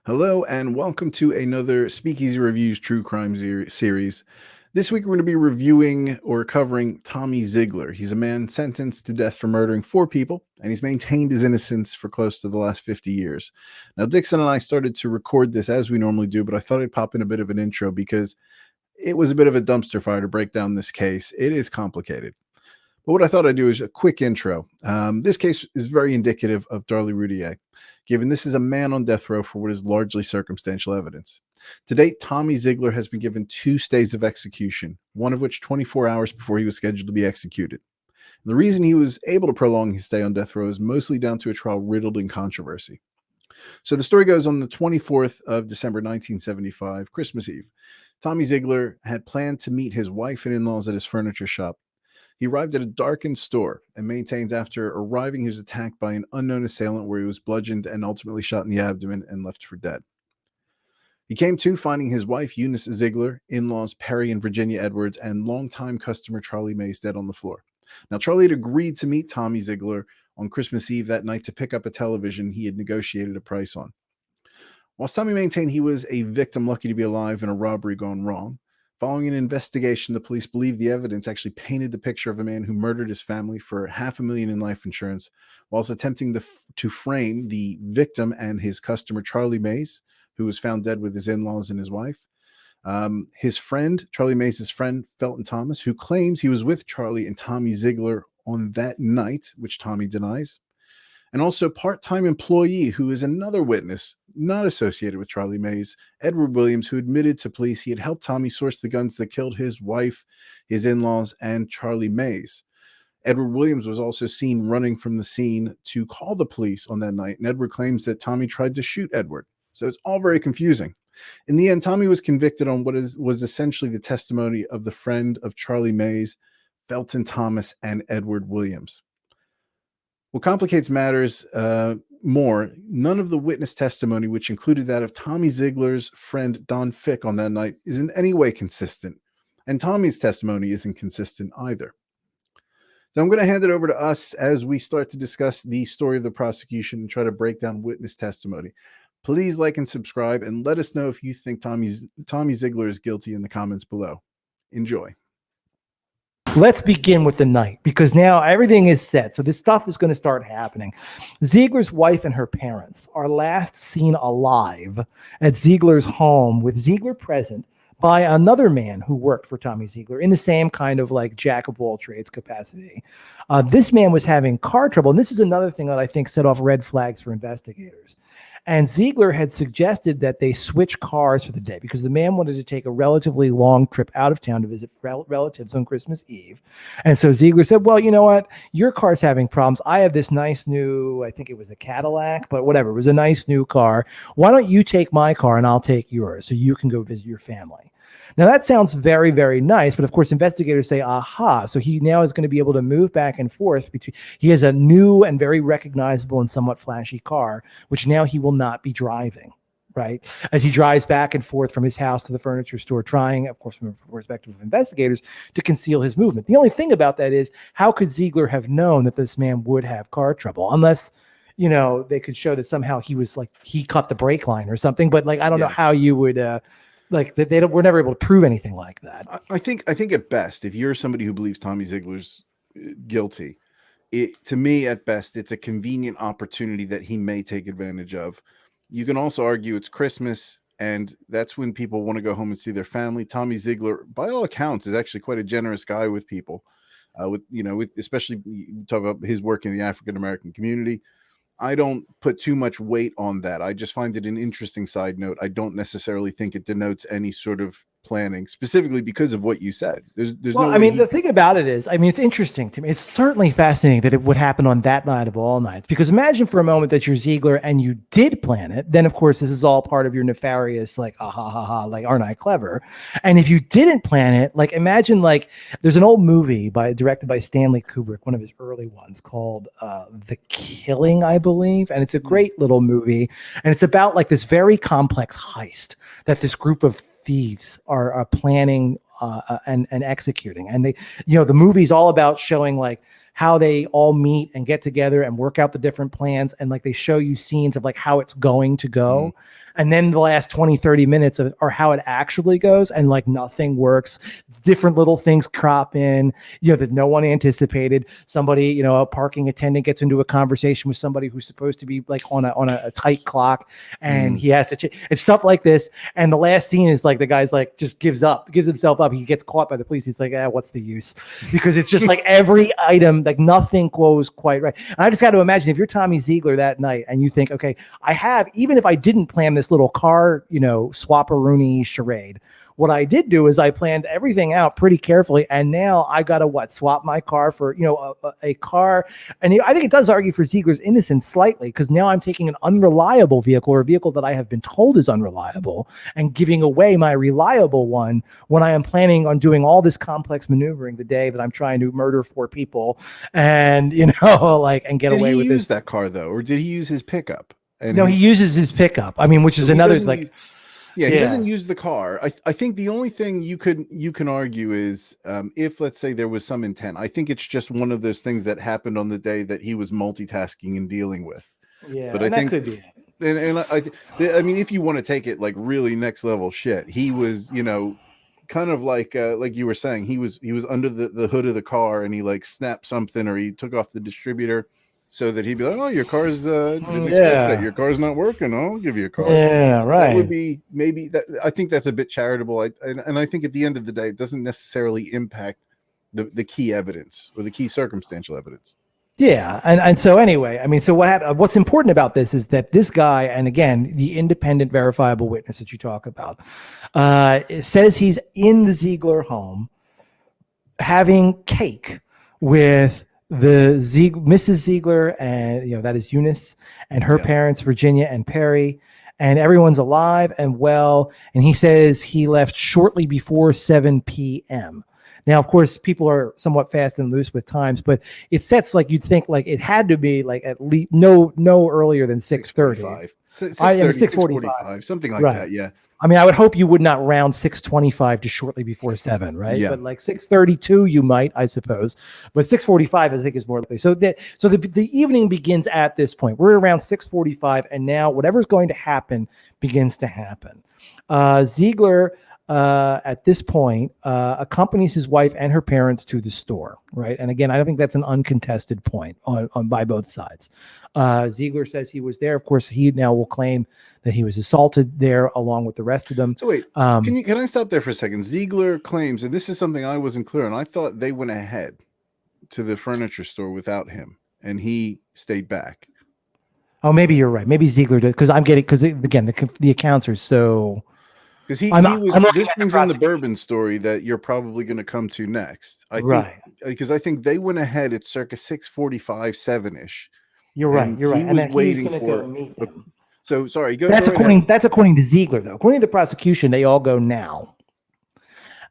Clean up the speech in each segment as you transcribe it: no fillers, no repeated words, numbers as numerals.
Hello, and welcome to another Speakeasy Reviews True Crime series. This week, we're going to be reviewing or covering Tommy Ziegler. He's a man sentenced to death for murdering 4 people, and he's maintained his innocence for close to the last 50 years. Now, Dixon and I started to record this as we normally do, but I thought I'd pop in a bit of an intro because it was a bit of a dumpster fire to break down this case. It is complicated. But what I thought I'd do is a quick intro. This case is very indicative of Darlie Routier, given this is a man on death row for what is largely circumstantial evidence. To date, Tommy Ziegler has been given 2 stays of execution, one of which 24 hours before he was scheduled to be executed. And the reason he was able to prolong his stay on death row is mostly down to a trial riddled in controversy. So the story goes on the 24th of December, 1975, Christmas Eve. Tommy Ziegler had planned to meet his wife and in-laws at his furniture shop. He arrived at a darkened store and maintains after arriving, he was attacked by an unknown assailant where he was bludgeoned and ultimately shot in the abdomen and left for dead. He came to finding his wife, Eunice Ziegler, in-laws Perry and Virginia Edwards, and longtime customer Charlie Mays dead on the floor. Now, Charlie had agreed to meet Tommy Ziegler on Christmas Eve that night to pick up a television he had negotiated a price on. Whilst Tommy maintained he was a victim lucky to be alive in a robbery gone wrong, following an investigation, the police believe the evidence actually painted the picture of a man who murdered his family for $500,000 in life insurance, whilst attempting to frame the victim and his customer, Charlie Mays, who was found dead with his in-laws and his wife. His friend, Charlie Mays' friend, Felton Thomas, who claims he was with Charlie and Tommy Ziegler on that night, which Tommy denies. And also part-time employee who is another witness not associated with Charlie Mays, Edward Williams, who admitted to police he had helped Tommy source the guns that killed his wife, his in-laws, and Charlie Mays. Edward Williams was also seen running from the scene to call the police on that night, and Edward claims that Tommy tried to shoot Edward. So it's all very confusing. In the end, Tommy was convicted on what was essentially the testimony of the friend of Charlie Mays, Felton Thomas, and Edward Williams. What complicates matters more, none of the witness testimony, which included that of Tommy Ziegler's friend Don Fick on that night, is in any way consistent. And Tommy's testimony isn't consistent either. So I'm going to hand it over to us as we start to discuss the story of the prosecution and try to break down witness testimony. Please like and subscribe and let us know if you think Tommy Ziegler is guilty in the comments below. Enjoy. Let's begin with the night, because now everything is set. So this stuff is going to start happening. Ziegler's wife and her parents are last seen alive at Ziegler's home, with Ziegler present, by another man who worked for Tommy Ziegler in the same kind of like jack of all trades capacity. This man was having car trouble. And this is another thing that I think set off red flags for investigators. And Ziegler had suggested that they switch cars for the day because the man wanted to take a relatively long trip out of town to visit relatives on Christmas Eve. And so Ziegler said, well, you know what? Your car's having problems. I have this nice new, I think it was a Cadillac, but whatever. It was a nice new car. Why don't you take my car and I'll take yours so you can go visit your family? Now, that sounds very, very nice. But of course, investigators say, aha, so he now is going to be able to move back and forth between. He has a new and very recognizable and somewhat flashy car, which now he will not be driving, right? As he drives back and forth from his house to the furniture store, trying, of course, from the perspective of investigators, to conceal his movement. The only thing about that is, how could Ziegler have known that this man would have car trouble? Unless, you know, they could show that somehow he was like, he cut the brake line or something. But like, I don't know how you would, like we're never able to prove anything like that. I think at best, if you're somebody who believes Tommy Ziegler's guilty, to me at best, it's a convenient opportunity that he may take advantage of. You can also argue it's Christmas, and that's when people want to go home and see their family. Tommy Ziegler, by all accounts, is actually quite a generous guy with people. Especially you talk about his work in the African American community. I don't put too much weight on that. I just find it an interesting side note. I don't necessarily think it denotes any sort of planning, specifically because of what you said. There's well, no I mean, the thing about it is, I mean, it's interesting to me. It's certainly fascinating that it would happen on that night of all nights, because imagine for a moment that you're Ziegler and you did plan it. Then, of course, this is all part of your nefarious, like, ah, ha, ha, ha, like, aren't I clever? And if you didn't plan it, like, imagine, like, there's an old movie directed by Stanley Kubrick, one of his early ones, called The Killing, I believe. And it's a great little movie. And it's about, like, this very complex heist that this group of thieves are planning and executing. And they, you know, the movie's all about showing like how they all meet and get together and work out the different plans. And like they show you scenes of like how it's going to go. And then the last 20, 30 minutes are how it actually goes. And like nothing works. Different little things crop in, that no one anticipated. Somebody, a parking attendant gets into a conversation with somebody who's supposed to be like on a tight clock, and he has to, it's stuff like this. And the last scene is like, the guy's like, just gives himself up. He gets caught by the police. He's like, what's the use? Because it's just like every item, like nothing goes quite right. And I just got to imagine if you're Tommy Ziegler that night and you think, okay, even if I didn't plan this little car, swap-a-rooney charade, what I did do is I planned everything out pretty carefully, and now I got to swap my car for a car, and I think it does argue for Ziegler's innocence slightly, because now I'm taking an unreliable vehicle, or a vehicle that I have been told is unreliable, and giving away my reliable one when I am planning on doing all this complex maneuvering the day that I'm trying to murder 4 people, and and get away with this. Did he use that car though, or did he use his pickup? And no, he uses his pickup. I mean, which is another like. He doesn't use the car. I think the only thing you can argue is if, let's say, there was some intent. I think it's just one of those things that happened on the day that he was multitasking and dealing with. Yeah, but I think that could be it. And I mean, if you want to take it like really next level shit, he was, kind of like you were saying, he was under the hood of the car, and he like snapped something, or he took off the distributor, so that he'd be like, "Oh, your car's didn't expect that. Your car's not working. I'll give you a car." Yeah, right. That would be maybe that. I think that's a bit charitable. And I think at the end of the day, it doesn't necessarily impact the key evidence or the key circumstantial evidence. Yeah, and so anyway, I mean, so what's important about this is that this guy, and again, the independent verifiable witness that you talk about, says he's in the Ziegler home having cake with Mrs. Ziegler, and that is Eunice, and her parents, Virginia and Perry, and everyone's alive and well. And he says he left shortly before 7 p.m. Now, of course, people are somewhat fast and loose with times, but it sets like you'd think like it had to be like at least no earlier than 6:30. 6:45, something like that. Yeah. I mean, I would hope you would not round 6:25 to shortly before 7, right? Yeah. But like 6:32, you might, I suppose. But 6:45, I think, is more likely. So the evening begins at this point. We're around 6:45, and now whatever's going to happen begins to happen. Ziegler, at this point, accompanies his wife and her parents to the store, right? And again, I don't think that's an uncontested point on by both sides. Ziegler says he was there. Of course, he now will claim that he was assaulted there along with the rest of them. So wait, can I stop there for a second? Ziegler claims, and this is something I wasn't clear on. I thought they went ahead to the furniture store without him, and he stayed back. Oh, maybe you're right. Maybe Ziegler did, because again, the accounts are so. Because this brings in the bourbon story that you're probably going to come to next. Because I think they went ahead at circa 6:45, 7-ish. You're right. You're right. He was waiting for. So sorry. That's according to Ziegler, though. According to the prosecution, they all go now.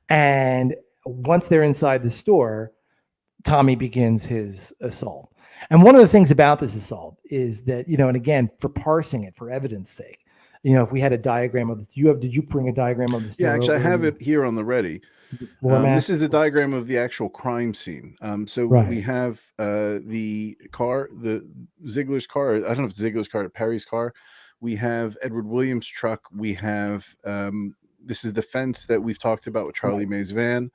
And once they're inside the store, Tommy begins his assault. And one of the things about this assault is that, and again, for parsing it for evidence sake, if we had a diagram of this, did you bring a diagram of this? Yeah, actually, I have it here on the ready. This is a diagram of the actual crime scene. We have the car, the Ziegler's car. I don't know if it's Ziegler's car or Perry's car. We have Edward Williams' truck. We have this is the fence that we've talked about with Charlie May's van,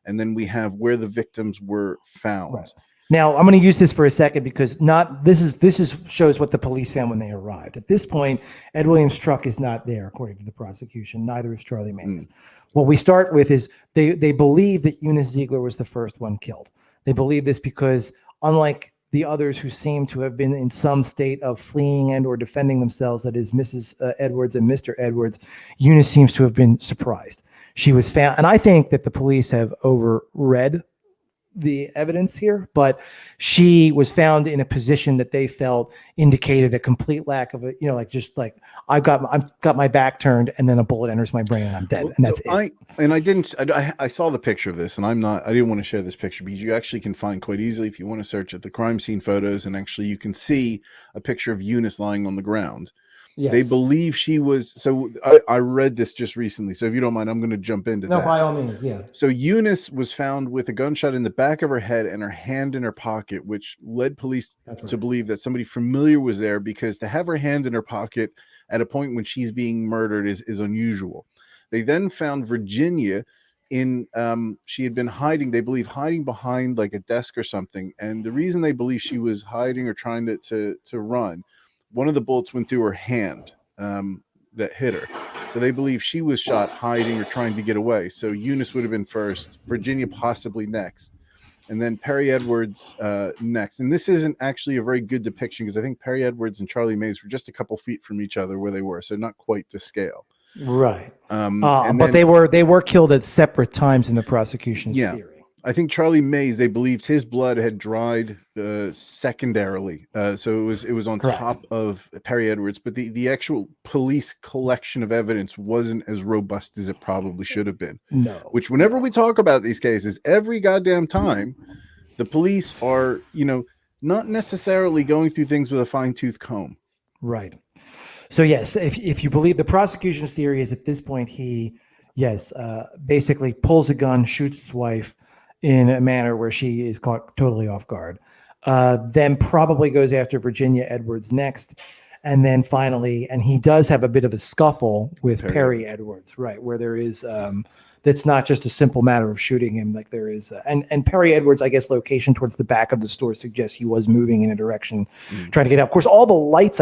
and then we have where the victims were found. Right. Now, I'm going to use this for a second because this shows what the police found when they arrived. At this point, Ed Williams' truck is not there, according to the prosecution. Neither is Charlie May's. What we start with is they believe that Eunice Ziegler was the first one killed. They believe this because, unlike the others who seem to have been in some state of fleeing and or defending themselves, that is Mrs. Edwards and Mr. Edwards, Eunice seems to have been surprised. She was found, and I think that the police have overread the evidence here, but she was found in a position that they felt indicated a complete lack of I've got my back turned and then a bullet enters my brain and I'm dead, and that's it. I saw the picture of this, and I didn't want to share this picture because you actually can find quite easily if you want to search at the crime scene photos, and actually you can see a picture of Eunice lying on the ground. Yes. They believe she was. So I read this just recently. So if you don't mind, I'm going to jump into that. No, by all means, yeah. So Eunice was found with a gunshot in the back of her head and her hand in her pocket, which led police to believe that somebody familiar was there, because to have her hand in her pocket at a point when she's being murdered is unusual. They then found Virginia in she had been hiding, they believe, hiding behind like a desk or something. And the reason they believe she was hiding or trying to run, one of the bullets went through her hand that hit her. So they believe she was shot hiding or trying to get away. So Eunice would have been first, Virginia possibly next, and then Perry Edwards next. And this isn't actually a very good depiction because I think Perry Edwards and Charlie Mays were just a couple feet from each other where they were, so not quite to scale. Right. But then, they were killed at separate times in the prosecution's theory. I think Charlie Mays, they believed his blood had dried secondarily, so it was on top of Perry Edwards. But the actual police collection of evidence wasn't as robust as it probably should have been. No. Which, whenever we talk about these cases, every goddamn time, the police are, not necessarily going through things with a fine-tooth comb. Right. So yes, if you believe the prosecution's theory is at this point, he basically pulls a gun, shoots his wife in a manner where she is caught totally off guard. Then probably goes after Virginia Edwards next. And then finally, and he does have a bit of a scuffle with Perry Edwards, right? Where there is, that's not just a simple matter of shooting him. Like there is, and Perry Edwards, I guess, location towards the back of the store suggests he was moving in a direction, trying to get out. Of course, all the lights,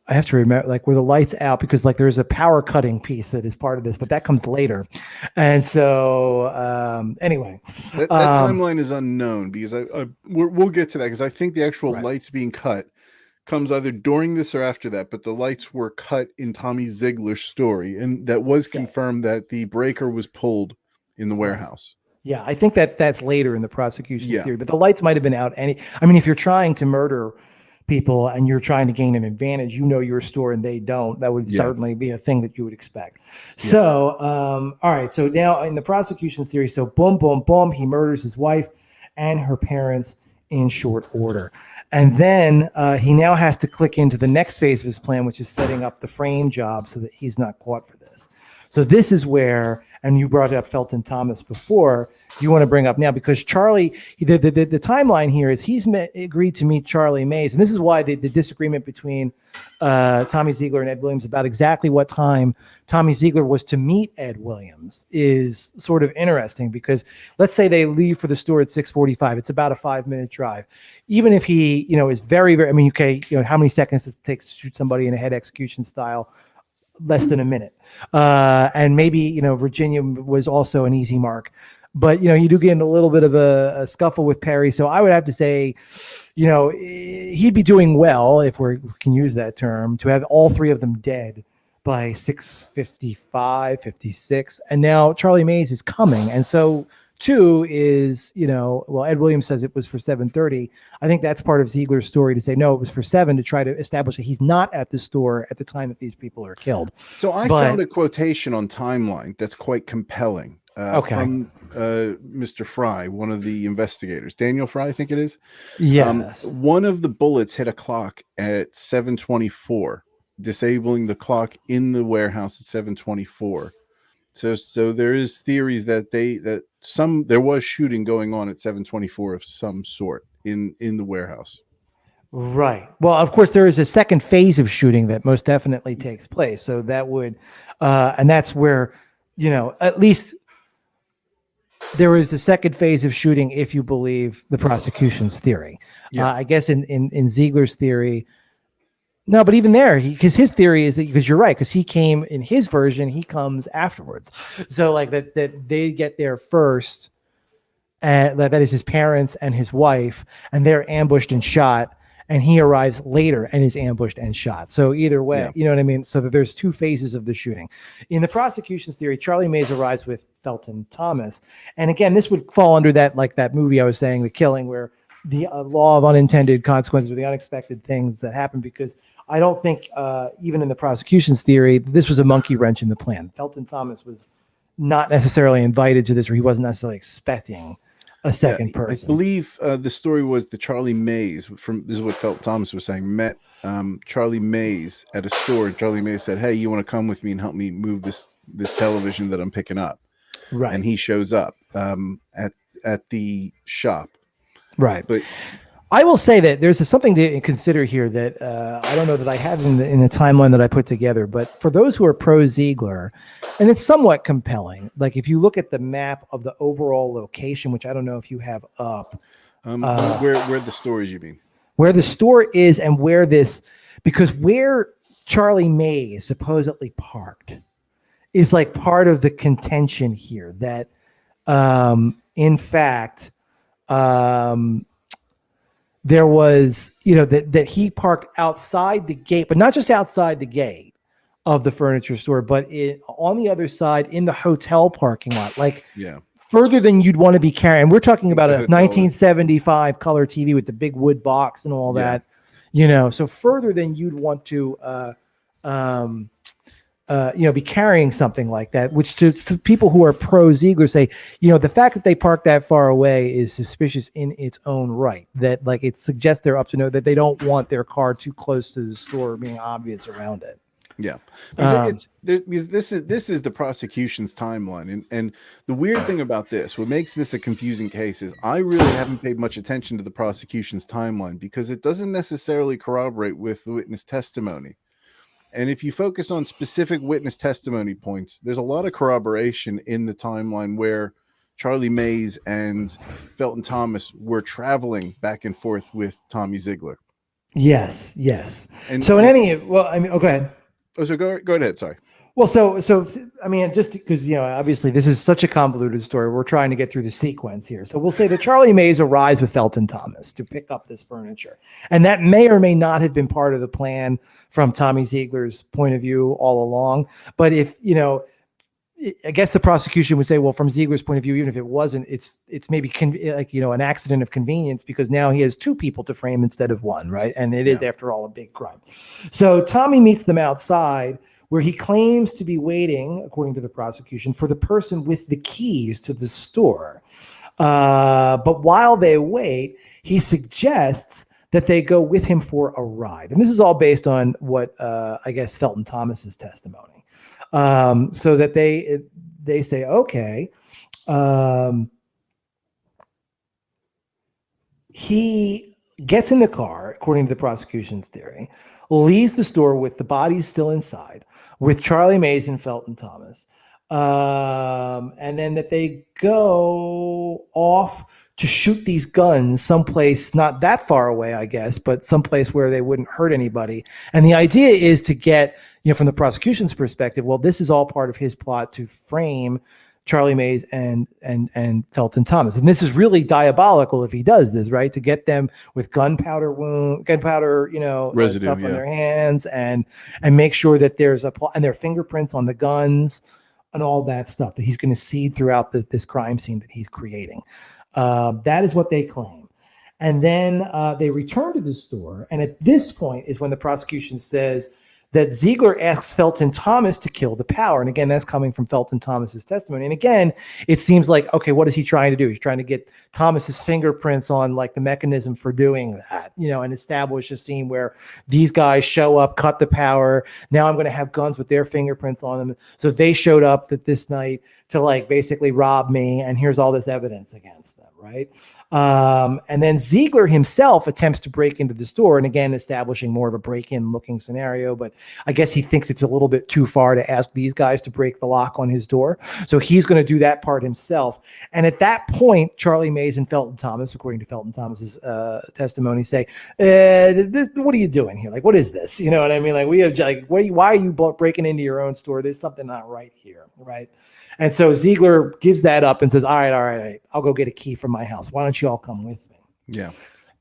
I have to remember, like, where the lights out, because like there's a power cutting piece that is part of this, but that comes later. And so anyway, that timeline is unknown because we'll get to that, because I think the actual lights being cut comes either during this or after that. But the lights were cut in Tommy Ziegler's story, and that was confirmed that the breaker was pulled in the warehouse. Yeah, I think that's later in the prosecution theory, but the lights might have been out. If you're trying to murder people and you're trying to gain an advantage, your store and they don't, that would certainly be a thing that you would expect. So all right, so now in the prosecution's theory, so boom, boom, boom, he murders his wife and her parents in short order. And then he now has to click into the next phase of his plan, which is setting up the frame job so that he's not caught for this. So this is where, and you brought up Felton Thomas before, you want to bring up now, because Charlie, the timeline here is he's agreed to meet Charlie Mays. And this is why the disagreement between Tommy Ziegler and Ed Williams about exactly what time Tommy Ziegler was to meet Ed Williams is sort of interesting, because let's say they leave for the store at 6:45. It's about a 5-minute drive. Even if he, is very, very, how many seconds does it take to shoot somebody in a head execution style? Less than a minute. And maybe, Virginia was also an easy mark. But, you do get in a little bit of a scuffle with Perry. So I would have to say, he'd be doing well, if we can use that term, to have all three of them dead by 6:55, 56. And now Charlie Mays is coming. And so 2 is, Ed Williams says it was for 7:30. I think that's part of Ziegler's story to say, no, it was for 7, to try to establish that he's not at the store at the time that these people are killed. So I found a quotation on Timeline that's quite compelling. From Mr. Fry, one of the investigators, Daniel Fry, I think it is. Yes. One of the bullets hit a clock at 7:24, disabling the clock in the warehouse at 7:24. So there is theories that there was shooting going on at 7:24 of some sort in the warehouse. Right. Well, of course, there is a second phase of shooting that most definitely takes place. So that would, and that's where, at least there is the second phase of shooting, if you believe the prosecution's theory. I guess in Ziegler's theory, no, but even there, because his theory is that, because you're right, because he came in his version, he comes afterwards. So like that they get there first, and that is his parents and his wife, and they're ambushed and shot. And he arrives later and is ambushed and shot. So either way, you know what I mean? So that there's 2 phases of the shooting. In the prosecution's theory, Charlie Mays arrives with Felton Thomas. And again, this would fall under that movie I was saying, The Killing, where the law of unintended consequences, or the unexpected things that happen, because I don't think, even in the prosecution's theory, this was a monkey wrench in the plan. Felton Thomas was not necessarily invited to this, or he wasn't necessarily expecting a second person. I believe the story was the Charlie Mays, this is what Felton Thomas was saying, met Charlie Mays at a store. Charlie Mays said, "Hey, you want to come with me and help me move this television that I'm picking up?" Right. And he shows up at the shop. Right. But I will say that there's something to consider here that I don't know that I have in the timeline that I put together, but for those who are pro Ziegler, and it's somewhat compelling. Like if you look at the map of the overall location, which I don't know if you have up, Where the stores you mean? where the store is and because where Charlie May is supposedly parked is like part of the contention here that, in fact, there was, that he parked outside the gate, but not just outside the gate of the furniture store, but on the other side in the hotel parking lot, like further than you'd want to be carrying. We're talking about a 1975 color TV with the big wood box and all that, so further than you'd want to, be carrying something like that, which to people who are pro Ziegler say, the fact that they park that far away is suspicious in its own right. That like it suggests they're up to know that they don't want their car too close to the store being obvious around it. Yeah, because this is the prosecution's timeline, and the weird thing about this, what makes this a confusing case, is I really haven't paid much attention to the prosecution's timeline because it doesn't necessarily corroborate with the witness testimony. And if you focus on specific witness testimony points, there's a lot of corroboration in the timeline where Charlie Mays and Felton Thomas were traveling back and forth with Tommy Ziegler. Yes. And so go ahead. Oh, so go ahead. Sorry. Well, so I mean, just because obviously this is such a convoluted story, we're trying to get through the sequence here. So we'll say that Charlie Mays arrives with Felton Thomas to pick up this furniture, and that may or may not have been part of the plan from Tommy Ziegler's point of view all along. But if I guess the prosecution would say, well, from Ziegler's point of view, even if it wasn't, it's maybe an accident of convenience because now he has two people to frame instead of one, right? And it is, after all, a big crime. So Tommy meets them outside, where he claims to be waiting, according to the prosecution, for the person with the keys to the store. But while they wait, he suggests that they go with him for a ride. And this is all based on what I guess Felton Thomas's testimony. So that they say, okay, he gets in the car, according to the prosecution's theory, leaves the store with the bodies still inside, with Charlie Mays and Felton Thomas. And then that they go off to shoot these guns someplace not that far away, I guess, but someplace where they wouldn't hurt anybody. And the idea is to get, from the prosecution's perspective, well, this is all part of his plot to frame Charlie Mays and Felton Thomas. And this is really diabolical if he does this, right? To get them with gunpowder, residue, stuff on their hands and make sure that there's and their fingerprints on the guns and all that stuff that he's going to seed throughout this crime scene that he's creating. That is what they claim. And then they return to the store. And at this point is when the prosecution says that Ziegler asks Felton Thomas to kill the power. And again, that's coming from Felton Thomas's testimony. And again, it seems like, okay, what is he trying to do? He's trying to get Thomas's fingerprints on like the mechanism for doing that, and establish a scene where these guys show up, cut the power. Now I'm going to have guns with their fingerprints on them. So they showed up this night to like basically rob me. And here's all this evidence against them. Right. And then Ziegler himself attempts to break into the store, and again, establishing more of a break-in looking scenario. But I guess he thinks it's a little bit too far to ask these guys to break the lock on his door. So he's going to do that part himself. And at that point, Charlie Mays and Felton Thomas, according to Felton Thomas's testimony, say, what are you doing here? Like, what is this? You know what I mean? Like, why are you breaking into your own store? There's something not right here. Right. And so Ziegler gives that up and says, all right, I'll go get a key from my house. Why don't you all come with me? Yeah.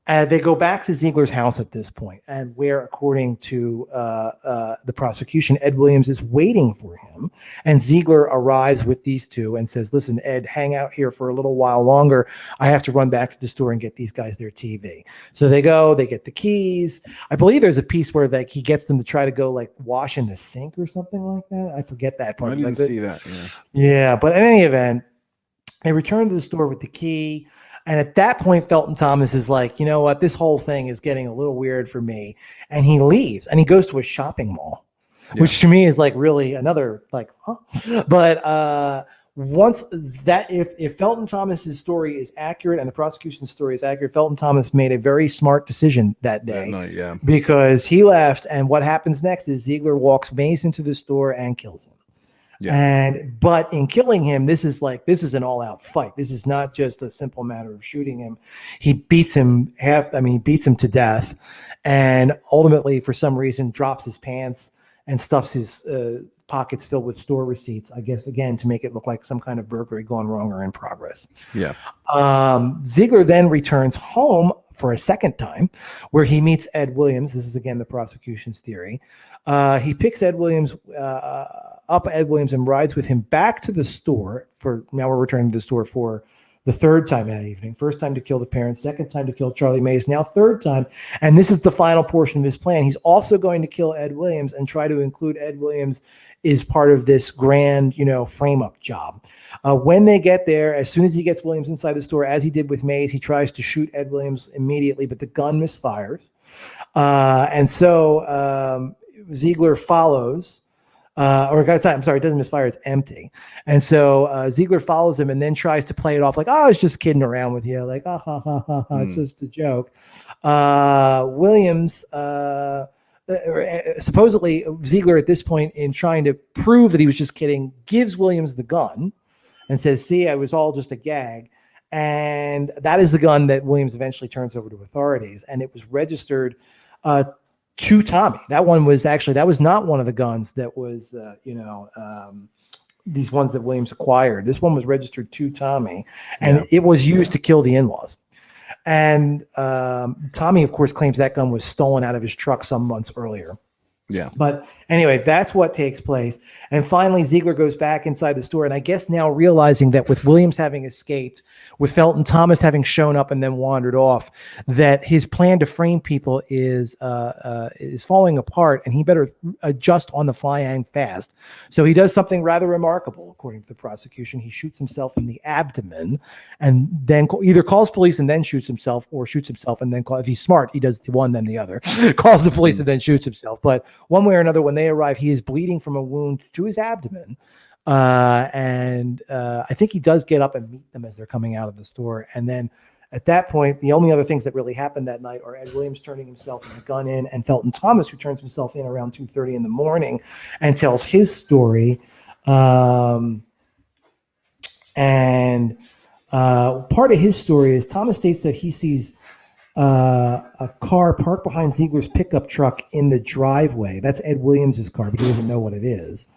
And they go back to Ziegler's house at this point, and where, according to the prosecution, Ed Williams is waiting for him. And Ziegler arrives with these two and says, listen, Ed, hang out here for a little while longer. I have to run back to the store and get these guys their TV. So they go, they get the keys. I believe there's a piece where like he gets them to try to go like wash in the sink or something like that. I forget that part. I didn't see that. Yeah, but in any event, they return to the store with the key. And at that point, Felton Thomas is like, you know what? This whole thing is getting a little weird for me. And he leaves and he goes to a shopping mall, which to me is like really another like, huh? But once that if Felton Thomas's story is accurate and the prosecution's story is accurate, Felton Thomas made a very smart decision that day. That night, yeah. Because he left, and what happens next is Ziegler walks Mays into the store and kills him. Yeah. But in killing him, this is an all-out fight. This is not just a simple matter of shooting him. He beats him he beats him to death, and ultimately, for some reason, drops his pants and stuffs his pockets filled with store receipts, I guess, again, to make it look like some kind of burglary gone wrong or in progress. Yeah. Ziegler then returns home for a second time, where he meets Ed Williams. This is, again, the prosecution's theory. He picks Ed Williams and rides with him back to the store. Now we're returning to the store for the third time that evening. First time to kill the parents, second time to kill Charlie Mays, now third time. And this is the final portion of his plan. He's also going to kill Ed Williams and try to include Ed Williams as part of this grand, frame-up job. When they get there, as soon as he gets Williams inside the store, as he did with Mays, he tries to shoot Ed Williams immediately, but the gun misfires. And so Ziegler follows. It doesn't misfire, it's empty. And so Ziegler follows him and then tries to play it off like, I was just kidding around with you. Like, it's just a joke. Williams, supposedly Ziegler at this point, in trying to prove that he was just kidding, gives Williams the gun and says, see, I was all just a gag. And that is the gun that Williams eventually turns over to authorities. And it was registered to Tommy. That was not one of the guns that was, these ones that Williams acquired. This one was registered to Tommy, and it was used to kill the in-laws. And Tommy, of course, claims that gun was stolen out of his truck some months earlier. Yeah. But anyway, that's what takes place. And finally, Ziegler goes back inside the store. And I guess now realizing that with Williams having escaped, with Felton Thomas having shown up and then wandered off, that his plan to frame people is falling apart, and he better adjust on the fly and fast. So he does something rather remarkable, according to the prosecution. He shoots himself in the abdomen and then either calls police and then shoots himself, or shoots himself and then if he's smart, he does one then the other, calls the police and then shoots himself. But one way or another, when they arrive, he is bleeding from a wound to his abdomen. And I think he does get up and meet them as they're coming out of the store. And then at that point, the only other things that really happened that night are Ed Williams turning himself and the gun in, and Felton Thomas, who turns himself in around 2:30 in the morning and tells his story. And part of his story is Thomas states that he sees a car parked behind Ziegler's pickup truck in the driveway. That's Ed Williams's car, but he doesn't know what it is.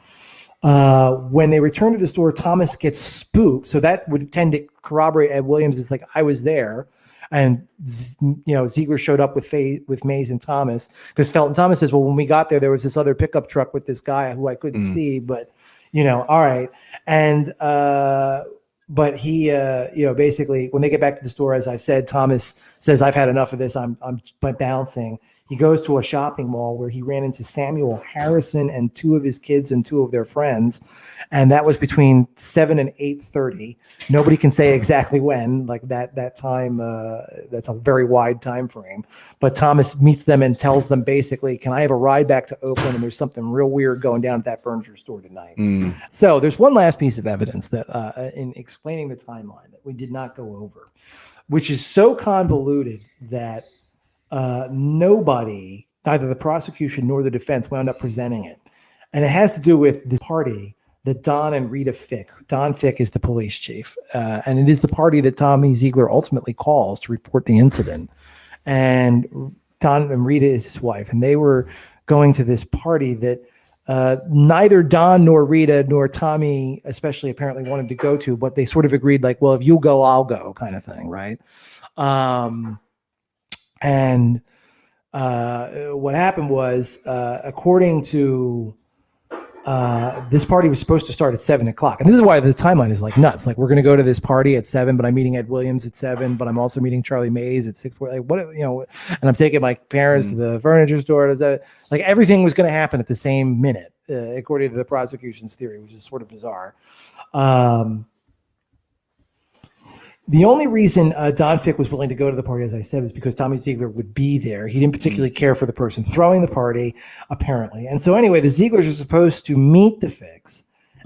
When they return to the store, Thomas gets spooked. So that would tend to corroborate Ed Williams is like, I was there. And, Ziegler showed up with Mays and Thomas, because Felton Thomas says, well, when we got there was this other pickup truck with this guy who I couldn't see, but, all right. And, but he, basically, when they get back to the store, as I've said, Thomas says, I've had enough of this. I'm bouncing. He goes to a shopping mall where he ran into Samuel Harrison and two of his kids and two of their friends. And that was between 7 and 8:30. Nobody can say exactly when, like that time. That's a very wide time frame. But Thomas meets them and tells them basically, can I have a ride back to Oakland? And there's something real weird going down at that furniture store tonight. So there's one last piece of evidence that in explaining the timeline that we did not go over, which is so convoluted that nobody, neither the prosecution nor the defense, wound up presenting it. And it has to do with the party that Don and Rita Fick. Don Fick is the police chief. And it is the party that Tommy Ziegler ultimately calls to report the incident. And Don and Rita is his wife. And they were going to this party that neither Don nor Rita nor Tommy especially apparently wanted to go to, but they sort of agreed like, well, if you go, I'll go kind of thing, right? And what happened was, according to this party was supposed to start at 7 o'clock. And this is why the timeline is like nuts. Like, we're going to go to this party at 7, but I'm meeting Ed Williams at 7, but I'm also meeting Charlie Mays at 6. Like, what, and I'm taking my parents to the furniture store. Like, everything was going to happen at the same minute, according to the prosecution's theory, which is sort of bizarre. The only reason Don Fick was willing to go to the party, as I said, was because Tommy Ziegler would be there. He didn't particularly care for the person throwing the party, apparently. And so anyway, the Zieglers are supposed to meet the Ficks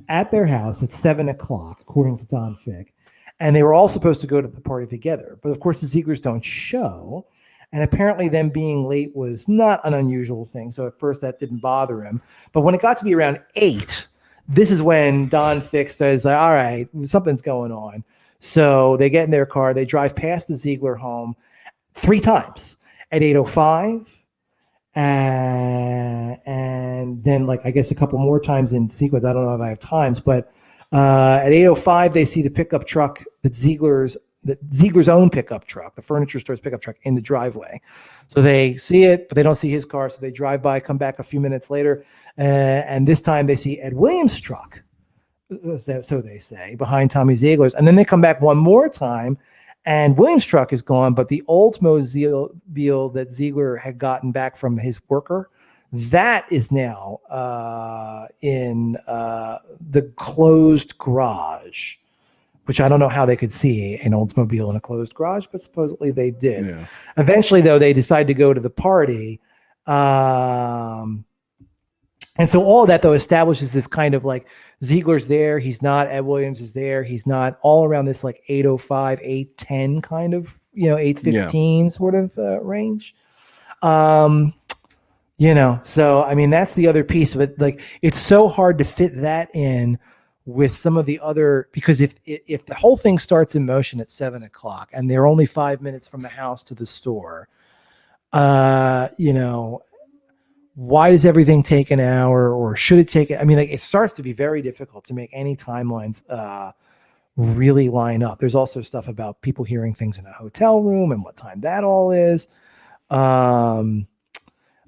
at their house at 7 o'clock, according to Don Fick. And they were all supposed to go to the party together. But of course, the Zieglers don't show. And apparently, them being late was not an unusual thing. So at first, that didn't bother him. But when it got to be around 8, this is when Don Fick says, all right, something's going on. So they get in their car. They drive past the Ziegler home 3 times at 8:05. And then, like, I guess a couple more times in sequence. I don't know if I have times, but at 8:05, they see the pickup truck that Ziegler's own pickup truck, the furniture store's pickup truck, in the driveway. So they see it, but they don't see his car. So they drive by, come back a few minutes later, and this time they see Ed Williams' truck. So they say, behind Tommy Ziegler's. And then they come back one more time, and Williams' truck is gone, but the Oldsmobile that Ziegler had gotten back from his worker, that is now in the closed garage, which I don't know how they could see an Oldsmobile in a closed garage, but supposedly they did. Yeah. Eventually, though, they decide to go to the party. And so all of that, though, establishes this kind of like Ziegler's there. He's not. Ed Williams is there. He's not. All around this like 8:05, 8:10 kind of, 8:15 sort of range. So, I mean, that's the other piece of it. Like, it's so hard to fit that in with some of the other, because if the whole thing starts in motion at 7 o'clock and they're only 5 minutes from the house to the store, why does everything take an hour, or should it take? I mean, like, it starts to be very difficult to make any timelines really line up. There's also stuff about people hearing things in a hotel room and what time that all is.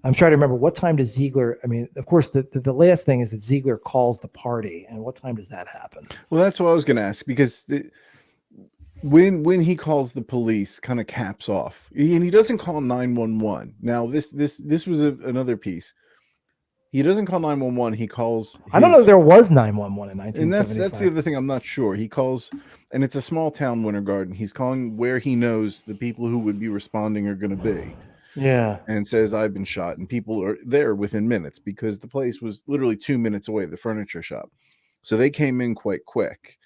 I'm trying to remember, what time does Ziegler, I mean, of course, the last thing is that Ziegler calls the party. And what time does that happen? Well, that's what I was going to ask, because when he calls the police, kind of caps off, and he doesn't call 911. Now, this was another piece. He doesn't call 911. He calls. I don't know if there was 911 in 1975. And that's the other thing. I'm not sure. He calls, and it's a small town, Wintergarden. He's calling where he knows the people who would be responding are going to be. Yeah. And says, I've been shot, and people are there within minutes, because the place was literally 2 minutes away, the furniture shop. So they came in quite quick.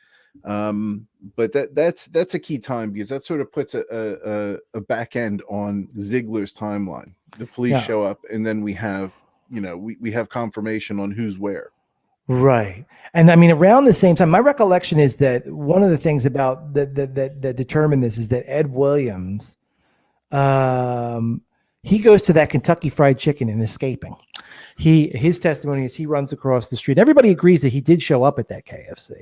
But that's a key time, because that sort of puts a back end on Ziegler's timeline. The police show up, and then we have, we have confirmation on who's where. Right. And I mean, around the same time, my recollection is that one of the things about that determined this is that Ed Williams, he goes to that Kentucky Fried Chicken and escaping. His testimony is he runs across the street. Everybody agrees that he did show up at that KFC,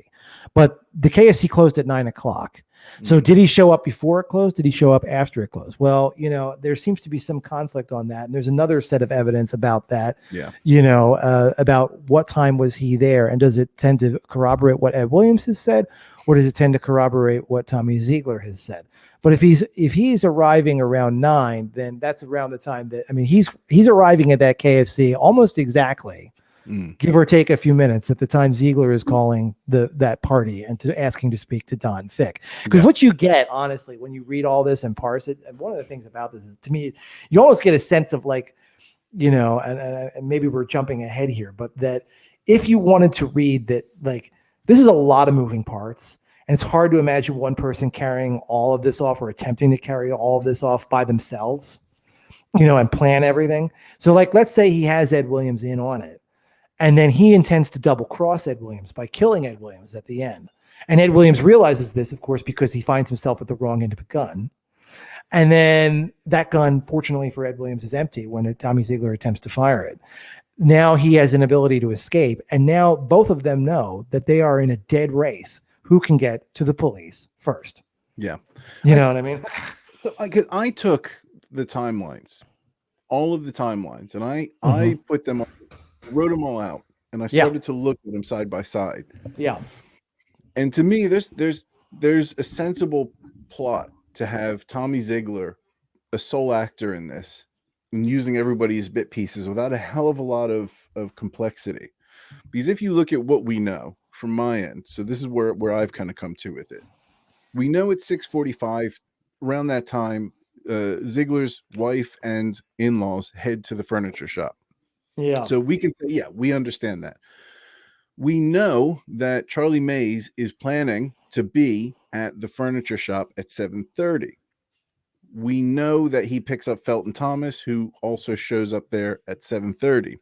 but the KFC closed at 9 o'clock. So did he show up before it closed? Did he show up after it closed? Well, there seems to be some conflict on that. And there's another set of evidence about that, about what time was he there, and does it tend to corroborate what Ed Williams has said, or does it tend to corroborate what Tommy Ziegler has said? But if he's arriving around 9, then that's around the time that, I mean, he's arriving at that KFC almost exactly, give or take a few minutes, at the time Ziegler is calling that party and asking to speak to Don Fick. Because what you get, honestly, when you read all this and parse it, and one of the things about this is, to me, you almost get a sense of like, and maybe we're jumping ahead here, but that if you wanted to read that, like, this is a lot of moving parts. And it's hard to imagine one person carrying all of this off, or attempting to carry all of this off by themselves, and plan everything. So, like, let's say he has Ed Williams in on it, and then he intends to double cross Ed Williams by killing Ed Williams at the end. And Ed Williams realizes this, of course, because he finds himself at the wrong end of a gun. And then that gun, fortunately for Ed Williams, is empty when Tommy Ziegler attempts to fire it. Now he has an ability to escape. And now both of them know that they are in a dead race. Who can get to the police first? Yeah. You know what I mean? I took the timelines, all of the timelines, and I put them, wrote them all out, and I started to look at them side by side. Yeah. And to me, there's a sensible plot to have Tommy Ziegler, a sole actor in this, and using everybody as bit pieces without a hell of a lot of complexity. Because if you look at what we know from my end, so this is where I've kind of come to with it. We know at 6:45, around that time, Ziegler's wife and in-laws head to the furniture shop. Yeah. So we can say, we understand that. We know that Charlie Mays is planning to be at the furniture shop at 7:30. We know that he picks up Felton Thomas, who also shows up there at 7:30.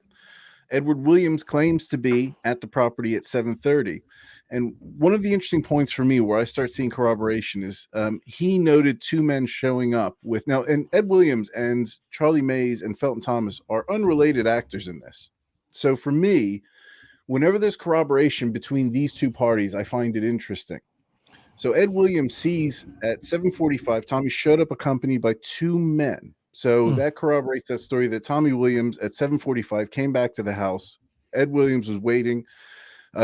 Edward Williams claims to be at the property at 7:30. And one of the interesting points for me where I start seeing corroboration is he noted two men showing up with now, and Ed Williams and Charlie Mays and Felton Thomas are unrelated actors in this. So for me, whenever there's corroboration between these two parties, I find it interesting. So Ed Williams sees at 7:45, Tommy showed up accompanied by two men. So that corroborates that story that Tommy Williams at 7:45 came back to the house. Ed Williams was waiting.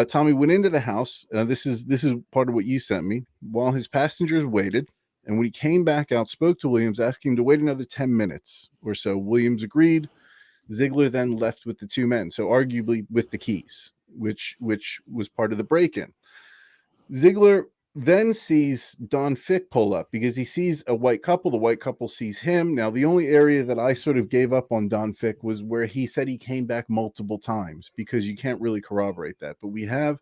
Tommy went into the house. This is part of what you sent me. While his passengers waited, and when he came back out, spoke to Williams, asking him to wait another 10 minutes or so. Williams agreed. Ziegler then left with the two men, so arguably with the keys, which was part of the break-in. Ziegler then sees Don Fick pull up because he sees a white couple. The white couple sees him. Now, the only area that I sort of gave up on Don Fick was where he said he came back multiple times, because you can't really corroborate that. But we have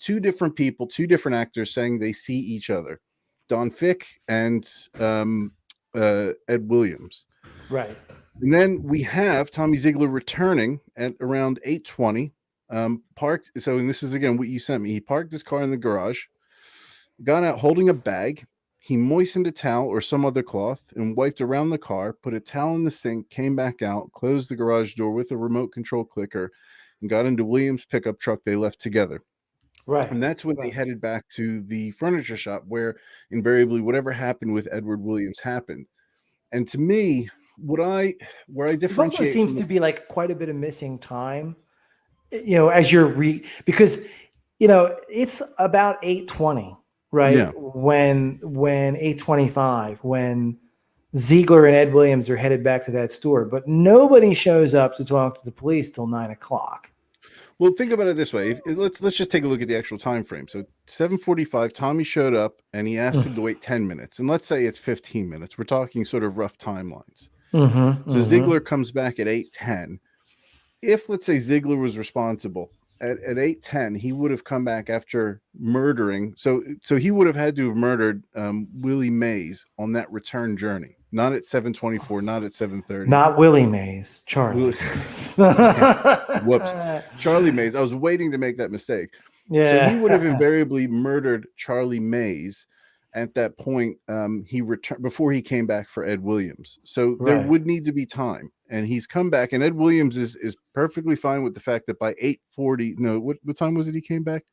two different people, two different actors saying they see each other, Don Fick and Ed Williams. Right. And then we have Tommy Ziegler returning at around 8:20, parked. So, and this is again what you sent me. He parked his car in the garage, got out holding a bag. He moistened a towel or some other cloth and wiped around the car, put a towel in the sink, came back out, closed the garage door with a remote control clicker, and got into Williams' pickup truck. They left together. Right. And that's when they headed back to the furniture shop, where invariably whatever happened with Edward Williams happened. And to me, where I differentiate, it seems to be like quite a bit of missing time, as you're because it's about 8:20, right? Yeah. When 8:25, when Ziegler and Ed Williams are headed back to that store, but nobody shows up to talk to the police till 9:00. Well, think about it this way. Let's just take a look at the actual time frame. So 7:45, Tommy showed up and he asked him to wait 10 minutes. And let's say it's 15 minutes. We're talking sort of rough timelines. So Ziegler comes back at 8:10. If, let's say, Ziegler was responsible, at 8:10, he would have come back after murdering. So he would have had to have murdered Willie Mays on that return journey. Not at 7:24, not at 7:30. Not Willie Mays, Charlie. Whoops. Charlie Mays. I was waiting to make that mistake. Yeah. So he would have invariably murdered Charlie Mays at that point. He returned before he came back for Ed Williams. So there would need to be time. And he's come back, and Ed Williams is perfectly fine with the fact that by 8:40, no, what time was it he came back?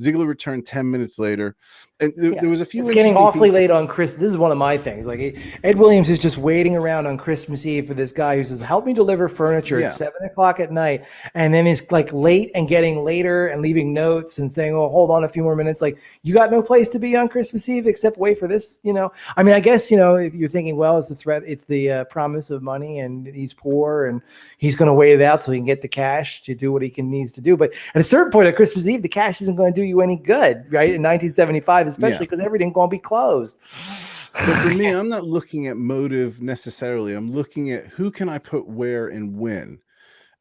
Ziegler returned 10 minutes later, and there was a few. It's getting awfully late on Christmas. This is one of my things. Like Ed Williams is just waiting around on Christmas Eve for this guy who says, "Help me deliver furniture at 7:00 at night," and then is like late and getting later and leaving notes and saying, "Oh, hold on a few more minutes." Like, you got no place to be on Christmas Eve except wait for this. I mean, I guess if you're thinking, well, it's the threat, it's the promise of money, and he's poor and he's going to wait it out so he can get the cash to do what he needs to do. But at a certain point at Christmas Eve, the cash isn't going to do you any good, right? In 1975, especially because everything's going to be closed. So for me, I'm not looking at motive necessarily. I'm looking at who can I put where and when.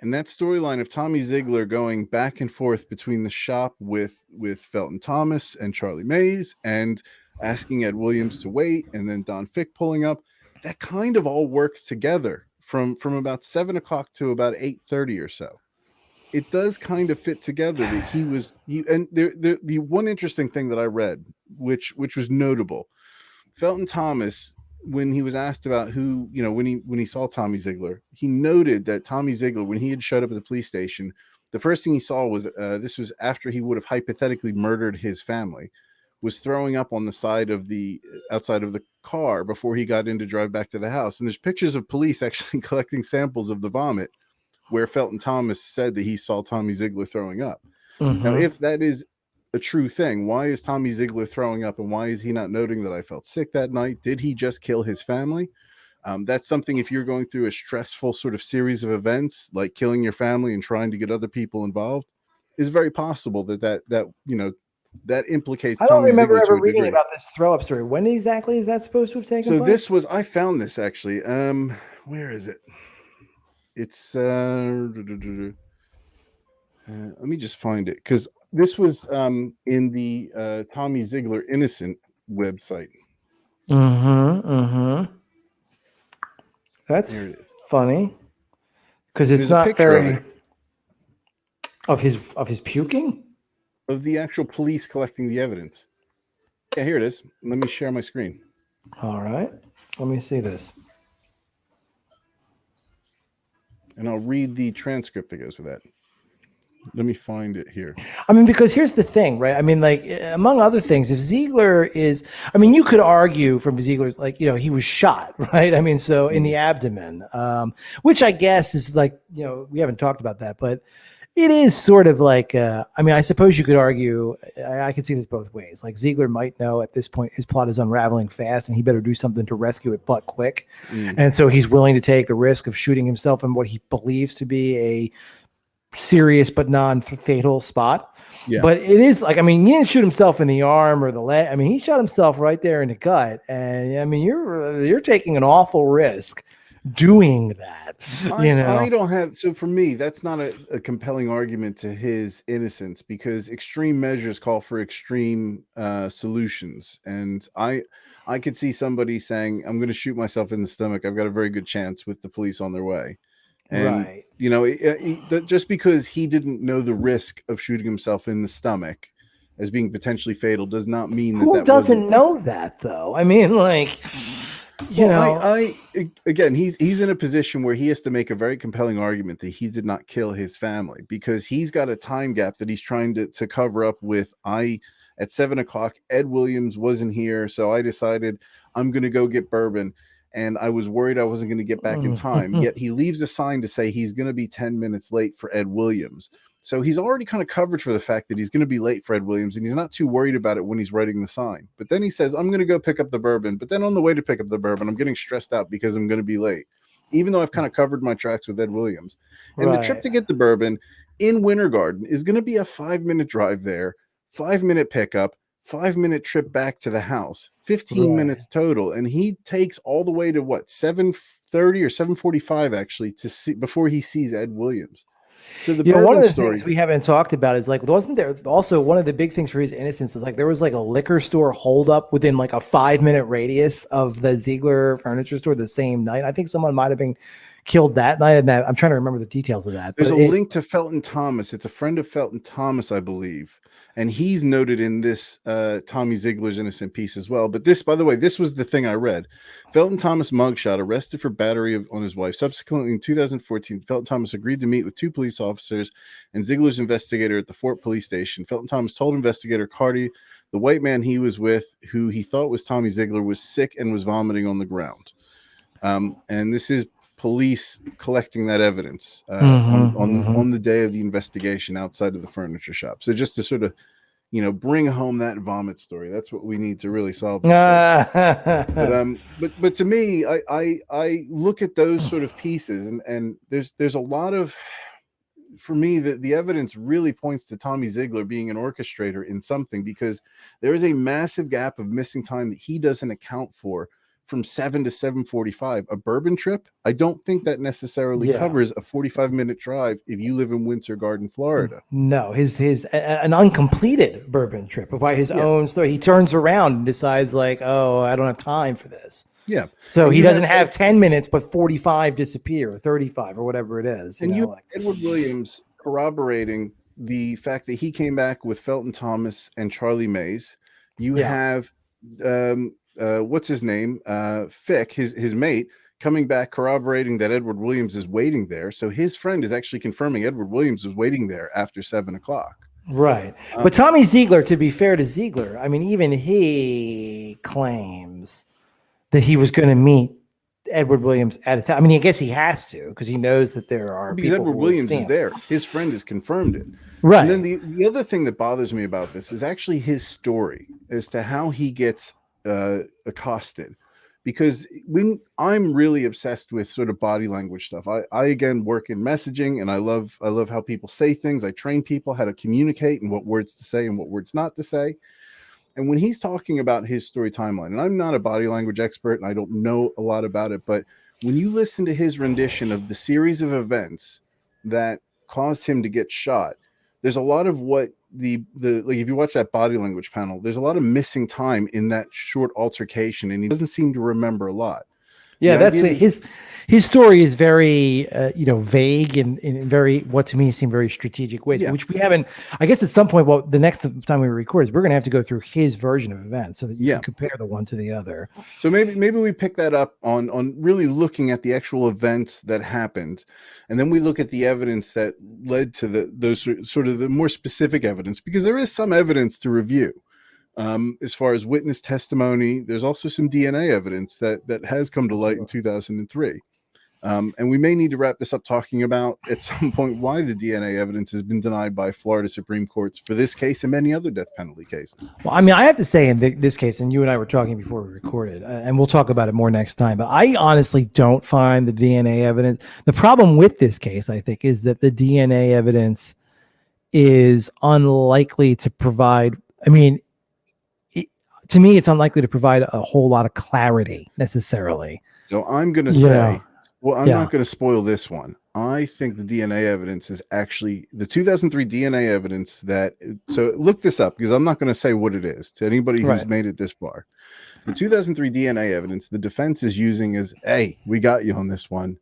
And that storyline of Tommy Ziegler going back and forth between the shop with Felton Thomas and Charlie Mays and asking Ed Williams to wait, and then Don Fick pulling up, that kind of all works together from about 7:00 to about 8:30 or so. It does kind of fit together that and the one interesting thing that I read, which was notable, Felton Thomas, when he was asked about who, when he saw Tommy Ziegler, he noted that Tommy Ziegler, when he had showed up at the police station, the first thing he saw was, this was after he would have hypothetically murdered his family, was throwing up on the side of the outside of the car before he got in to drive back to the house. And there's pictures of police actually collecting samples of the vomit where Felton Thomas said that he saw Tommy Ziegler throwing up. Now, if that is a true thing, why is Tommy Ziegler throwing up, and why is he not noting that I felt sick that night? Did he just kill his family? That's something, if you're going through a stressful sort of series of events, like killing your family and trying to get other people involved, is very possible that implicates. I don't Tommy remember Ziegler ever reading about this throw up story. When exactly is that supposed to have taken place? So I found this actually. Where is it? It's Let me just find it, because this was in the Tommy Ziegler Innocent website. That's There it is. funny because it's There's a not picture of very it, of his puking. of the actual police collecting the evidence. Yeah, here it is. Let me share my screen. All right, let me see this. And I'll read the transcript that goes with that. Let me find it here. I mean, because here's the thing, right? I mean, like, among other things, if Ziegler is, I mean, you could argue from Ziegler's, like, he was shot, right? I mean, so in the abdomen, which I guess is like, we haven't talked about that, but it is sort of like, I mean, I suppose you could argue, I could see this both ways. Like, Ziegler might know at this point his plot is unraveling fast and he better do something to rescue it butt quick. And so he's willing to take the risk of shooting himself in what he believes to be a serious but non-fatal spot. Yeah. But it is like, I mean, he didn't shoot himself in the arm or the leg. I mean, he shot himself right there in the gut. And I mean, you're taking an awful risk doing that. I don't have, so for me, that's not a compelling argument to his innocence, because extreme measures call for extreme solutions. And I could see somebody saying, I'm going to shoot myself in the stomach. I've got a very good chance with the police on their way. And, right. Just because he didn't know the risk of shooting himself in the stomach as being potentially fatal does not mean Who doesn't know that, though? I mean, like, again, he's in a position where he has to make a very compelling argument that he did not kill his family, because he's got a time gap that he's trying to cover up with. At 7 o'clock, Ed Williams wasn't here, so I decided I'm going to go get bourbon. And I was worried I wasn't going to get back in time. Yet he leaves a sign to say he's going to be 10 minutes late for Ed Williams. So he's already kind of covered for the fact that he's going to be late for Ed Williams, and he's not too worried about it when he's writing the sign. But then he says, I'm going to go pick up the bourbon. But then on the way to pick up the bourbon, I'm getting stressed out because I'm going to be late, even though I've kind of covered my tracks with Ed Williams. And the trip to get the bourbon in Wintergarden is going to be a 5-minute drive there, 5-minute pickup, 5-minute trip back to the house, 15 minutes total. And he takes all the way to 7:30 or 7:45 actually to see before he sees Ed Williams. So the one of the story things we haven't talked about is, like, wasn't there also one of the big things for his innocence is, like, there was like a liquor store holdup within like a 5-minute radius of the Ziegler furniture store the same night. I think someone might have been killed that night, and I'm trying to remember the details of that. There's a link to Felton Thomas. It's a friend of Felton Thomas, I believe. And he's noted in this Tommy Ziegler's innocent piece as well. But this, by the way, this was the thing I read. Felton Thomas mugshot, arrested for battery on his wife. Subsequently, in 2014, Felton Thomas agreed to meet with 2 police officers and Ziegler's investigator at the Fort Police Station. Felton Thomas told investigator Carty the white man he was with, who he thought was Tommy Ziegler, was sick and was vomiting on the ground. And this is police collecting that evidence on the day of the investigation outside of the furniture shop. So just to sort of, bring home that vomit story. That's what we need to really solve this. But to me, I look at those sort of pieces, and there's a lot of, for me, the evidence really points to Tommy Ziegler being an orchestrator in something, because there is a massive gap of missing time that he doesn't account for from 7 to 7:45. A bourbon trip, I don't think that necessarily covers a 45-minute drive if you live in Wintergarden, Florida. No, an uncompleted bourbon trip by his own story. He turns around and decides, like, oh, I don't have time for this. Yeah. So he doesn't have 10 minutes, but 45 disappear, or 35, or whatever it is. You have Edward Williams corroborating the fact that he came back with Felton Thomas and Charlie Mays. You have what's his name? Fick, his mate, coming back corroborating that Edward Williams is waiting there. So his friend is actually confirming Edward Williams is waiting there after 7 o'clock. Right. But Tommy Ziegler, to be fair to Ziegler, I mean, even he claims that he was going to meet Edward Williams at his house. I mean, I guess he has to, because he knows that there are because people Edward Williams is there. His friend has confirmed it. Right. And then the other thing that bothers me about this is actually his story as to how he gets accosted, because when I'm really obsessed with sort of body language stuff. I again work in messaging, and I love how people say things. I train people how to communicate and what words to say and what words not to say. And when he's talking about his story timeline, and I'm not a body language expert and I don't know a lot about it, but when you listen to his rendition of the series of events that caused him to get shot, there's a lot of what the like, if you watch that body language panel, there's a lot of missing time in that short altercation, and he doesn't seem to remember a lot. Yeah, The that's idea that his story is very vague and very, what to me seem very strategic ways, Yeah. which we haven't. I guess at some point, well, the next time we record is we're going to have to go through his version of events so that you can compare the one to the other. So maybe we pick that up on really looking at the actual events that happened, and then we look at the evidence that led to those sort of the more specific evidence, because there is some evidence to review. As far as witness testimony, there's also some DNA evidence that has come to light in 2003. And we may need to wrap this up talking about at some point why the DNA evidence has been denied by Florida Supreme Courts for this case and many other death penalty cases. Well, I mean, I have to say in this case, and you and I were talking before we recorded, and we'll talk about it more next time, but I honestly don't find the DNA evidence. The problem with this case, I think, is that the DNA evidence is unlikely to provide, I mean, to me, it's unlikely to provide a whole lot of clarity necessarily. So I'm going to say, well, I'm not going to spoil this one. I think the DNA evidence is actually the 2003 DNA evidence so look this up, because I'm not going to say what it is to anybody who's made it this far. The 2003 DNA evidence, the defense is using as, hey, we got you on this one,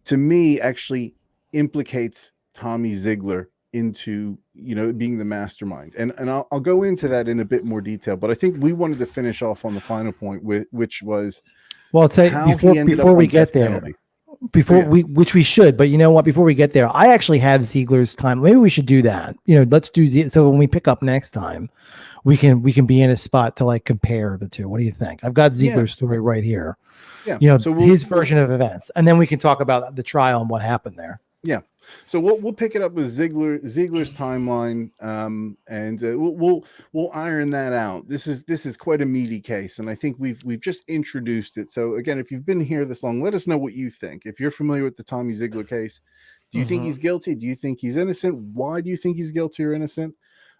to me actually implicates Tommy Ziegler into being the mastermind, and I'll go into that in a bit more detail, but I think we wanted to finish off on the final point, which was, well, I'll tell you before we get there, which we should, but you know what, before we get there, I actually have Ziegler's time. Maybe we should do that. Let's do so when we pick up next time, we can be in a spot to like compare the two. What do you think? I've got Ziegler's story right here. Yeah, so his version of events, and then we can talk about the trial and what happened there. Yeah. So we'll pick it up with Ziegler's timeline, and we'll iron that out. This is quite a meaty case, and I think we've just introduced it. So again, if you've been here this long, let us know what you think. If you're familiar with the Tommy Ziegler case, do you think he's guilty? Do you think he's innocent? Why do you think he's guilty or innocent?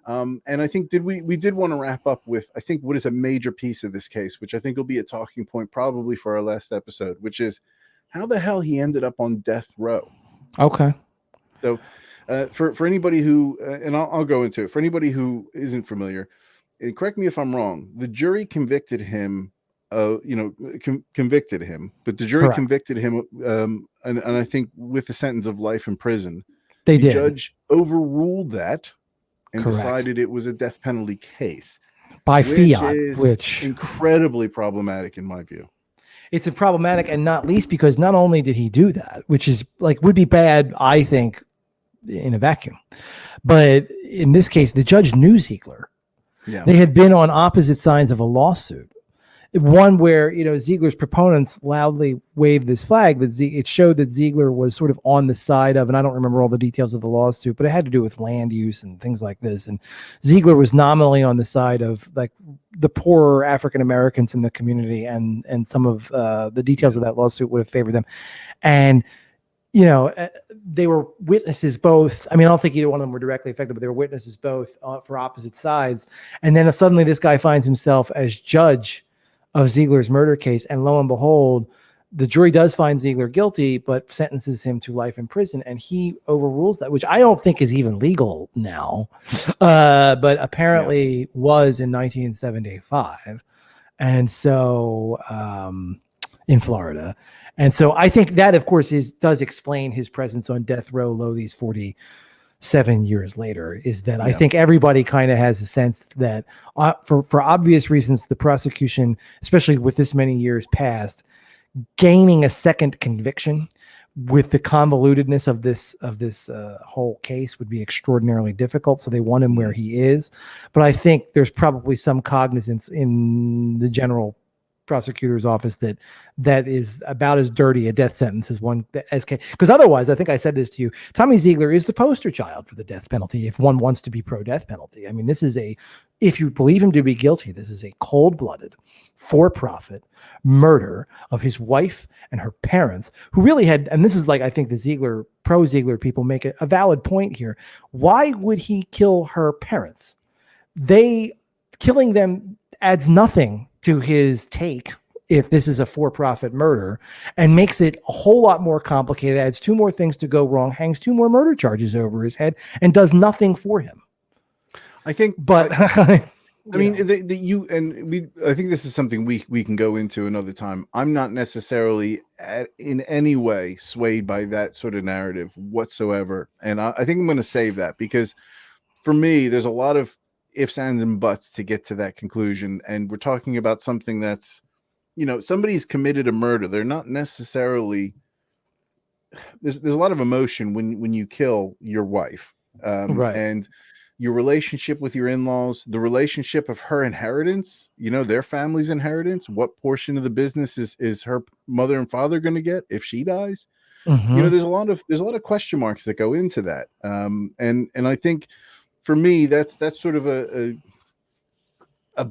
And I think we did want to wrap up with, I think, what is a major piece of this case, which I think will be a talking point probably for our last episode, which is how the hell he ended up on death row. Okay. So for anybody who, and I'll go into it, for anybody who isn't familiar, and correct me if I'm wrong, the jury convicted him, convicted him, but the jury convicted him, and I think with a sentence of life in prison. The judge overruled that and decided it was a death penalty case. By fiat, which is incredibly problematic in my view. It's problematic, and not least because not only did he do that, which is would be bad, I think, in a vacuum, but in this case, the judge knew Ziegler. Yeah. They had been on opposite sides of a lawsuit. One where, Ziegler's proponents loudly waved this flag that it showed that Ziegler was sort of on the side of, and I don't remember all the details of the lawsuit, but it had to do with land use and things like this. And Ziegler was nominally on the side of the poorer African Americans in the community, and some of the details of that lawsuit would have favored them. And they were witnesses both. I mean, I don't think either one of them were directly affected, but they were witnesses both for opposite sides. And then suddenly this guy finds himself as judge of Ziegler's murder case, and lo and behold, the jury does find Ziegler guilty, but sentences him to life in prison, and he overrules that, which I don't think is even legal now, but apparently was in 1975, and so in Florida. And so I think that, of course, does explain his presence on death row low these 47 years later, is that I think everybody kind of has a sense that for obvious reasons, the prosecution, especially with this many years past, gaining a second conviction with the convolutedness of this whole case would be extraordinarily difficult. So they want him where he is. But I think there's probably some cognizance in the general prosecutor's office that is about as dirty a death sentence as one, because otherwise, I think I said this to you, Tommy Ziegler is the poster child for the death penalty if one wants to be pro-death penalty. I mean, if you believe him to be guilty, this is a cold-blooded, for-profit murder of his wife and her parents, who really had, and this is I think the pro-Ziegler people make a valid point here. Why would he kill her parents? Killing them adds nothing to his take if this is a for-profit murder, and makes it a whole lot more complicated, adds 2 more things to go wrong, hangs 2 more murder charges over his head, and does nothing for him. I think, But I mean, I think this is something we can go into another time. I'm not necessarily in any way swayed by that sort of narrative whatsoever. And I think I'm going to save that, because for me, there's a lot of ifs, ands, and buts to get to that conclusion. And we're talking about something that's, somebody's committed a murder. They're not necessarily, there's a lot of emotion when you kill your wife. right. And your relationship with your in-laws, the relationship of her inheritance, their family's inheritance, what portion of the business is her mother and father going to get if she dies? There's a lot of question marks that go into that. And I think for me, that's sort of a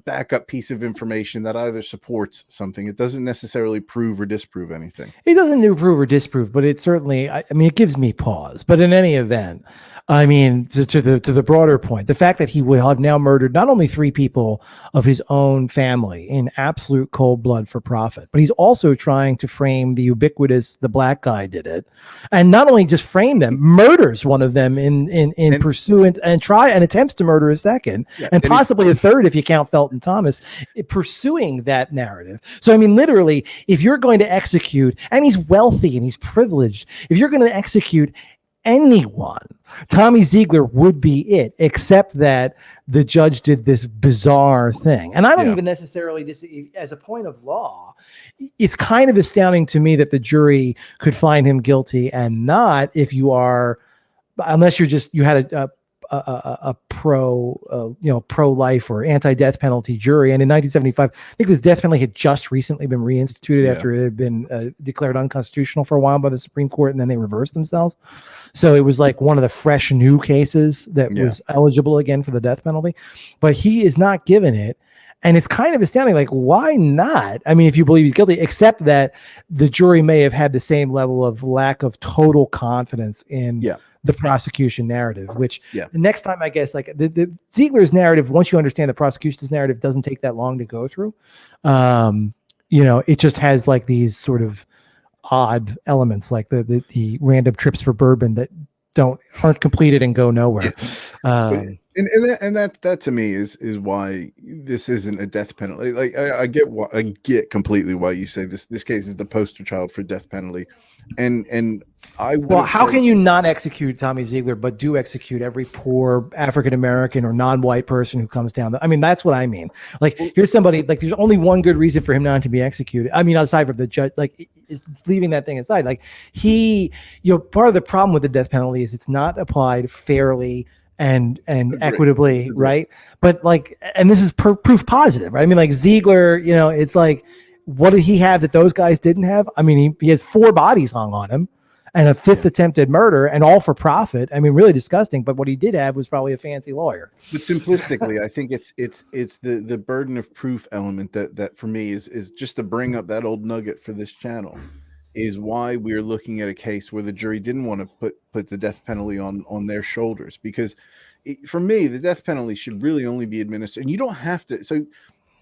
backup piece of information that either supports something. It doesn't necessarily prove or disprove anything. It doesn't prove or disprove, but it certainly, I mean, it gives me pause. But in any event, I mean, to the broader point, the fact that he will have now murdered not only 3 people of his own family in absolute cold blood for profit, but he's also trying to frame the ubiquitous, the black guy did it. And not only just frame them, murders one of them in pursuant and attempts to murder a second, and possibly a third if you count Felton Thomas, pursuing that narrative. So, I mean, literally, if you're going to execute, and he's wealthy and he's privileged, if you're going to execute anyone, Tommy Ziegler would be it, except that the judge did this bizarre thing. And I don't even necessarily, as a point of law, it's kind of astounding to me that the jury could find him guilty and not, if you are, unless you had a pro-life or anti-death penalty jury. And in 1975, I think this death penalty had just recently been reinstituted after it had been declared unconstitutional for a while by the Supreme Court, and then they reversed themselves. So it was like one of the fresh new cases that was eligible again for the death penalty. But he is not given it. And it's kind of astounding. Like, why not? I mean, if you believe he's guilty, except that the jury may have had the same level of lack of total confidence in the prosecution narrative, which the next time, I guess, like the Ziegler's narrative, once you understand the prosecution's narrative, doesn't take that long to go through. It just has like these sort of odd elements, like the random trips for bourbon that aren't completed and go nowhere. And that to me is why this isn't a death penalty. Like I get completely why you say this case is the poster child for death penalty. And how can you not execute Tommy Ziegler, but do execute every poor African American or non-white person who comes down? I mean, that's what I mean. Like, here's somebody, like, there's only one good reason for him not to be executed. I mean, aside from the judge, like, it's leaving that thing aside. Like, part of the problem with the death penalty is it's not applied fairly and equitably, right? But like, and this is proof positive, right? I mean, like Ziegler, it's like, what did he have that those guys didn't have? I mean, he had 4 bodies hung on him and a 5th attempted murder, and all for profit. I mean, really disgusting. But what he did have was probably a fancy lawyer. But simplistically, I think it's the burden of proof element that for me is just to bring up that old nugget for this channel, is why we're looking at a case where the jury didn't want to put the death penalty on their shoulders. Because for me, the death penalty should really only be administered, and you don't have to. So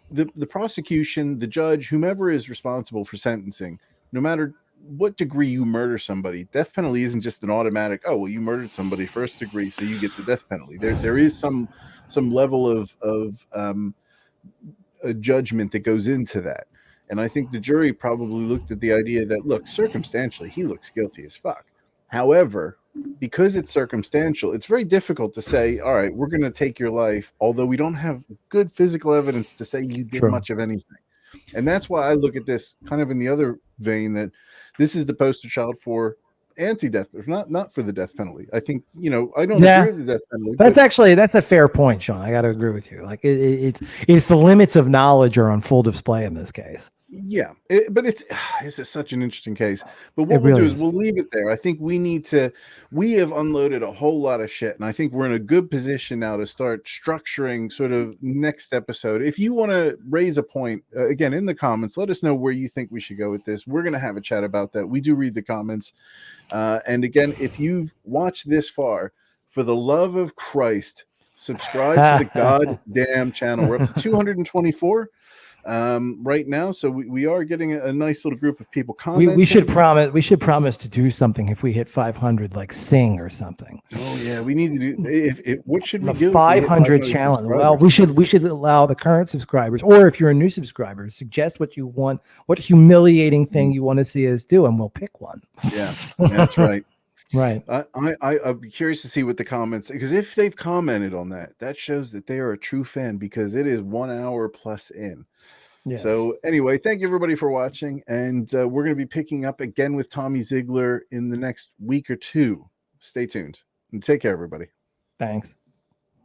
the prosecution, the judge, whomever is responsible for sentencing, no matter what degree you murder somebody, death penalty isn't just an automatic, oh, well, you murdered somebody 1st degree, so you get the death penalty. There is some level of a judgment that goes into that. And I think the jury probably looked at the idea that, look, circumstantially, he looks guilty as fuck. However, because it's circumstantial, it's very difficult to say, all right, we're going to take your life, although we don't have good physical evidence to say you did much of anything. And that's why I look at this kind of in the other vein, that this is the poster child for anti-death, not for the death penalty. I think, I don't agree with the death penalty. That's a fair point, Sean. I got to agree with you. Like it's the limits of knowledge are on full display in this case. Yeah, but it's such an interesting case. But what we'll do is we'll leave it there. I think we have unloaded a whole lot of shit, and I think we're in a good position now to start structuring sort of next episode. If you want to raise a point, again, in the comments, let us know where you think we should go with this. We're going to have a chat about that. We do read the comments. And again, if you've watched this far, for the love of Christ, subscribe to the goddamn channel. We're up to 224. right now. So we are getting a nice little group of people commenting. We should promise to do something if we hit 500, like sing or something. Oh yeah, we need to do. If what should we The do? 500 challenge. Well, we should allow the current subscribers, or if you're a new subscriber, suggest what you want, what humiliating thing you want to see us do, and we'll pick one. Yeah, that's right. Right. I'd be curious to see what the comments, because if they've commented on that, that shows that they are a true fan, because it is 1 hour plus in. Yes. So anyway, thank you everybody for watching, and we're going to be picking up again with Tommy Ziegler in the next week or two. Stay tuned and take care, everybody. Thanks.